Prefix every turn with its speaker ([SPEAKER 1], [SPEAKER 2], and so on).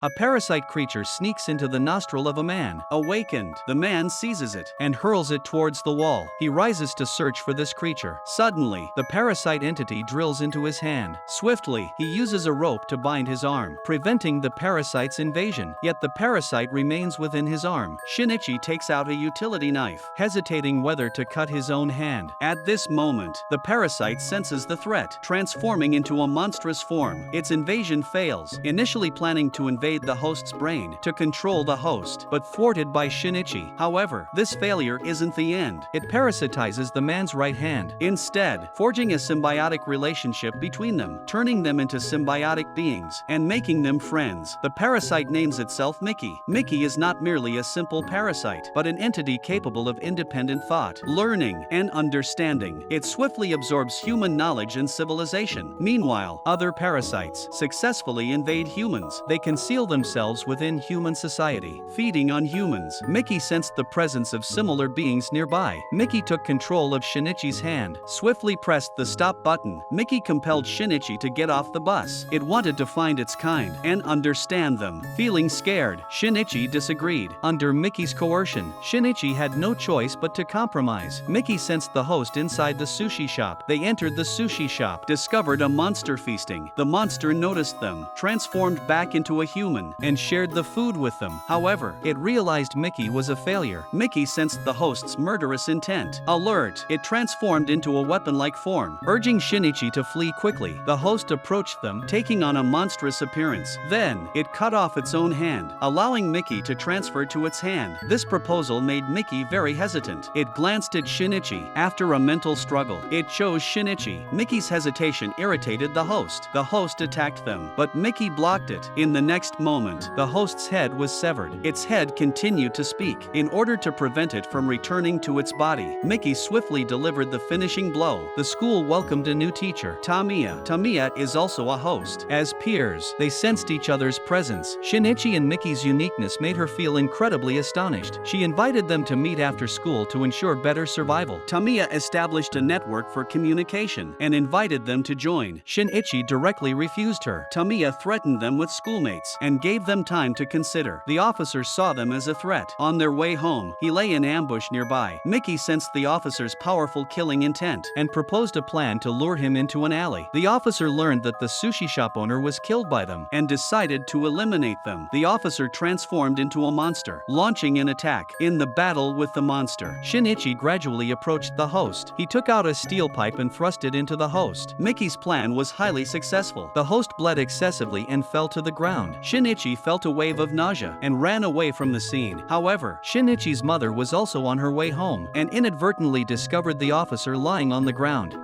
[SPEAKER 1] A parasite creature sneaks into the nostril of a man. Awakened, the man seizes it and hurls it towards the wall. He rises to search for this creature. Suddenly, the parasite entity drills into his hand. Swiftly, he uses a rope to bind his arm, preventing the parasite's invasion. Yet the parasite remains within his arm. Shinichi takes out a utility knife, hesitating whether to cut his own hand. At this moment, the parasite senses the threat, transforming into a monstrous form. Its invasion fails, initially planning to invade the host's brain to control the host, but thwarted by Shinichi. However, this failure isn't the end. It parasitizes the man's right hand, instead forging a symbiotic relationship between them, turning them into symbiotic beings and making them friends. The parasite names itself Mickey. Mickey is not merely a simple parasite, but an entity capable of independent thought, learning, and understanding. It swiftly absorbs human knowledge and civilization. Meanwhile, other parasites successfully invade humans. They conceal themselves within human society, feeding on humans. Mickey sensed the presence of similar beings nearby. Mickey took control of Shinichi's hand, swiftly pressed the stop button. Mickey compelled Shinichi to get off the bus. It wanted to find its kind and understand them. Feeling scared, Shinichi disagreed. Under Mickey's coercion, Shinichi had no choice but to compromise. Mickey sensed the host inside the sushi shop. They entered the sushi shop, discovered a monster feasting. The monster noticed them, transformed back into a human, and shared the food with them. However, it realized Mickey was a failure. Mickey sensed the host's murderous intent. Alert! It transformed into a weapon-like form, urging Shinichi to flee quickly. The host approached them, taking on a monstrous appearance. Then, it cut off its own hand, allowing Mickey to transfer to its hand. This proposal made Mickey very hesitant. It glanced at Shinichi. After a mental struggle, it chose Shinichi. Mickey's hesitation irritated the host. The host attacked them, but Mickey blocked it. In the next moment, the host's head was severed. Its head continued to speak. In order to prevent it from returning to its body, Mickey swiftly delivered the finishing blow. The school welcomed a new teacher, Tamiya. Tamiya is also a host. As peers, they sensed each other's presence. Shinichi and Mickey's uniqueness made her feel incredibly astonished. She invited them to meet after school to ensure better survival. Tamiya established a network for communication and invited them to join. Shinichi directly refused her. Tamiya threatened them with schoolmates and gave them time to consider. The officer saw them as a threat. On their way home, he lay in ambush nearby. Mickey sensed the officer's powerful killing intent and proposed a plan to lure him into an alley. The officer learned that the sushi shop owner was killed by them and decided to eliminate them. The officer transformed into a monster, launching an attack. In the battle with the monster, Shinichi gradually approached the host. He took out a steel pipe and thrust it into the host. Mickey's plan was highly successful. The host bled excessively and fell to the ground. Shinichi felt a wave of nausea and ran away from the scene. However, Shinichi's mother was also on her way home and inadvertently discovered the officer lying on the ground.